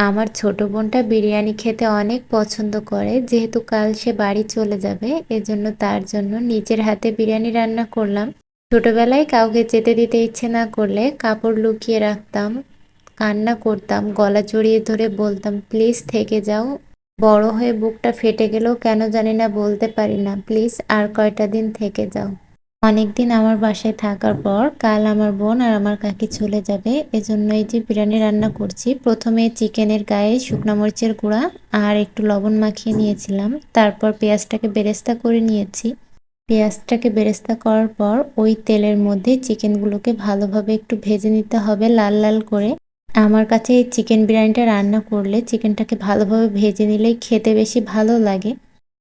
আমার ছোট বোনটা বিরিয়ানি খেতে অনেক পছন্দ করে। যেহেতু কাল সে বাড়ি চলে যাবে, এজন্য তার জন্য নিজের হাতে বিরিয়ানি রান্না করলাম। ছোটবেলায় কাউকে যেতে দিতে ইচ্ছে না করলে কাপড় লুকিয়ে রাখতাম, কান্না করতাম, গলা জড়িয়ে ধরে বলতাম, প্লিজ থেকে যাও। বড় হয়ে বুকটা ফেটে গেলেও কেন জানি না বলতে পারি না, প্লিজ আর কয়টা দিন থেকে যাও। অনেকদিন আমার বাসায় থাকার পর কাল আমার বোন আর আমার কাকি চলে যাবে, এজন্য এই যে বিরিয়ানি রান্না করছি। প্রথমে চিকেনের গায়ে শুকনো মরিচের গুঁড়া আর একটু লবণ মাখিয়ে নিয়েছিলাম। তারপর পেঁয়াজটাকে বেরেস্তা করে নিয়েছি। পেঁয়াজটাকে বেরেস্তা করার পর ওই তেলের মধ্যে চিকেনগুলোকে ভালোভাবে একটু ভেজে নিতে হবে লাল লাল করে। আমার কাছে এই চিকেন বিরিয়ানিটা রান্না করলে চিকেনটাকে ভালোভাবে ভেজে নিলেই খেতে বেশি ভালো লাগে।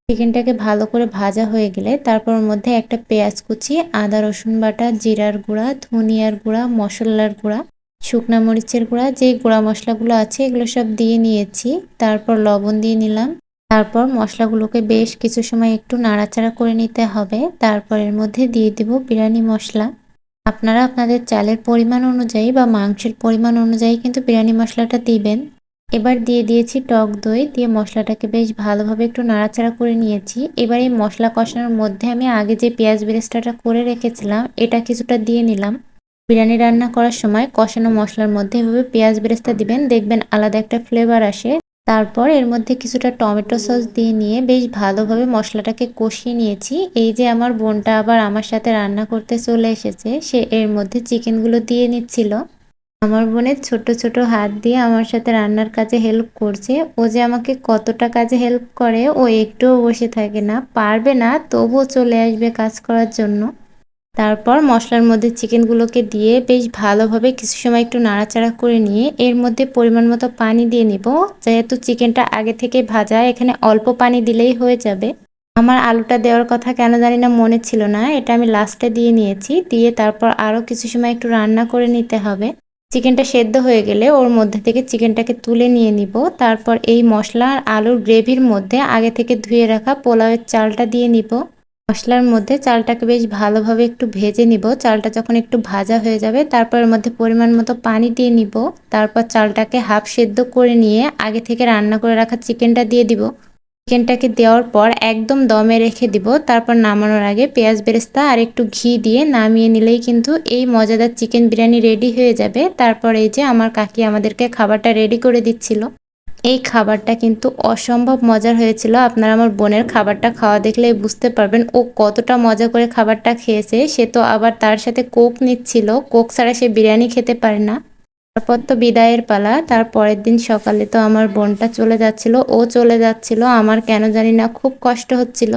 চিকেনটাকে ভালো করে ভাজা হয়ে গেলে তারপর ওর মধ্যে একটা পেঁয়াজ কুচি, আদা রসুন বাটা, জিরার গুঁড়া, ধনিয়ার গুঁড়া, মশলার গুঁড়া, শুকনা মরিচের গুঁড়া, যে গুঁড়া মশলাগুলো আছে এগুলো সব দিয়ে নিয়েছি। তারপর লবণ দিয়ে নিলাম। তারপর মশলাগুলোকে বেশ কিছু সময় একটু নাড়াচাড়া করে নিতে হবে। তারপর এর মধ্যে দিয়ে দেব বিরিয়ানি মশলা। আপনারা আপনাদের চালের পরিমাণ অনুযায়ী বা মাংসের পরিমাণ অনুযায়ী কিন্তু বিরিয়ানি মশলাটা দিবেন। এবার দিয়ে দিয়েছি টক দই, দিয়ে মশলাটাকে বেশ ভালোভাবে একটু নাড়াচাড়া করে নিয়েছি। এবার এই মশলা কষানোর মধ্যে আমি আগে যে পেঁয়াজ বেরেস্তাটা করে রেখেছিলাম এটা কিছুটা দিয়ে নিলাম। বিরিয়ানি রান্না করার সময় কষানো মশলার মধ্যে এভাবে পেঁয়াজ বেরেস্তা দিবেন, দেখবেন আলাদা একটা ফ্লেভার আসে। তারপর এর মধ্যে কিছুটা টমেটো সস দিয়ে নিয়ে বেশ ভালোভাবে মশলাটাকে কষিয়ে নিয়েছি। এই যে আমার বোনটা আবার আমার সাথে রান্না করতে চলে এসেছে, সে এর মধ্যে চিকেনগুলো দিয়ে নিচ্ছিল। আমার বোনের ছোট ছোট হাত দিয়ে আমার সাথে রান্নার কাজে হেল্প করছে। ও যে আমাকে কতটা কাজে হেল্প করে, ও একটুও বসে থাকে না, পারবে না তবুও চলে আসবে কাজ করার জন্য। তারপর মশলার মধ্যে চিকেনগুলোকে দিয়ে বেশ ভালোভাবে কিছু সময় একটু নাড়াচাড়া করে নিয়ে এর মধ্যে পরিমাণ মতো পানি দিয়ে নিব। যেহেতু চিকেনটা আগে থেকে ভাজা, এখানে অল্প পানি দিলেই হয়ে যাবে। আমার আলুটা দেওয়ার কথা কেন জানি না মনে ছিল না, এটা আমি লাস্টে দিয়ে নিয়েছি। দিয়ে তারপর আরও কিছু সময় একটু রান্না করে নিতে হবে। চিকেনটা সেদ্ধ হয়ে গেলে ওর মধ্যে থেকে চিকেনটাকে তুলে নিয়ে নিব। তারপর এই মশলা আর আলুর গ্রেভির মধ্যে আগে থেকে ধুয়ে রাখা পোলাওয়ের চালটা দিয়ে নিব। মশলার মধ্যে চালটাকে বেশ ভালোভাবে একটু ভেজে নিব। চালটা যখন একটু ভাজা হয়ে যাবে তারপর এর মধ্যে পরিমাণ মতো পানি দিয়ে নিব। তারপর চালটাকে হাফ সেদ্ধ করে নিয়ে আগে থেকে রান্না করে রাখা চিকেনটা দিয়ে দিব। চিকেনটাকে দেওয়ার পর একদম দমে রেখে দিব। তারপর নামানোর আগে পেঁয়াজ বেরেস্তা আর একটু ঘি দিয়ে নামিয়ে নিলেই কিন্তু এই মজাদার চিকেন বিরিয়ানি রেডি হয়ে যাবে। তারপর এই যে আমার কাকি আমাদেরকে খাবারটা রেডি করে দিচ্ছিল। এই খাবারটা কিন্তু অসম্ভব মজার হয়েছিল। আপনারা আমার বোনের খাবারটা খাওয়া দেখলেই বুঝতে পারবেন ও কতটা মজা করে খাবারটা খেয়েছে। সে তো আবার তার সাথে কোক নিচ্ছিল, কোক ছাড়া সে বিরিয়ানি খেতে পারে না। তারপর তো বিদায়ের পালা। তার পরের দিন সকালে তো আমার বোনটা চলে যাচ্ছিল, ও চলে যাচ্ছিল, আমার কেন জানি না খুব কষ্ট হচ্ছিল।